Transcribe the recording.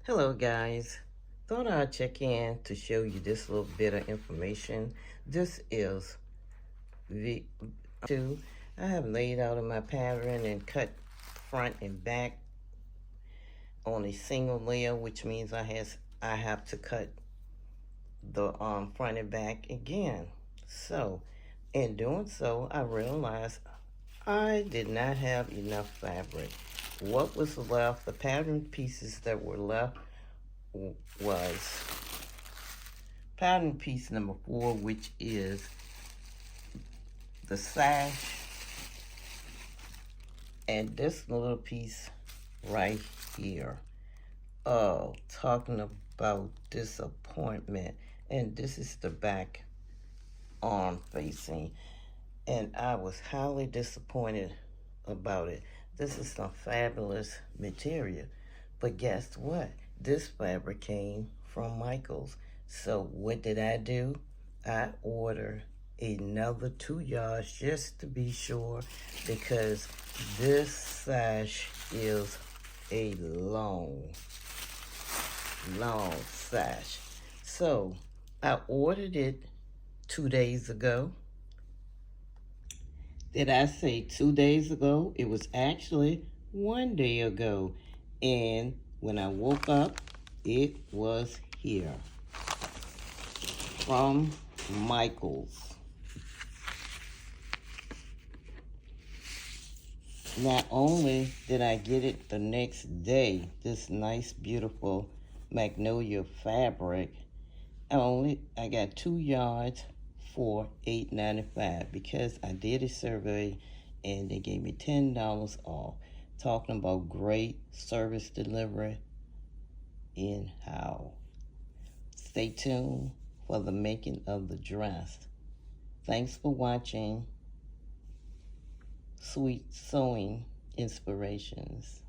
Hello guys, thought I'd check in to show you this little bit of information. This is the two I have laid out in my pattern and cut front and back on a single layer, which means I have to cut the front and back again. So in doing so, I realized I did not have enough fabric. What was left, the pattern pieces that were left was pattern piece number 4, which is the sash, and this little piece right here. Oh, talking about disappointment. And this is the back arm facing, and I was highly disappointed about it. This is some fabulous material, but guess what? This fabric came from Michael's. So what did I do? I ordered another 2 yards just to be sure, because this sash is a long sash. So I ordered it 2 days ago. Did I say 2 days ago? It was actually 1 day ago. And when I woke up, it was here from Michael's. Not only did I get it the next day, this nice, beautiful magnolia fabric, I got 2 yards for $8.95 because I did a survey and they gave me $10 off. Talking about great service delivery in-house. Stay tuned for the making of the dress. Thanks for watching Sweet Sewing Inspirations.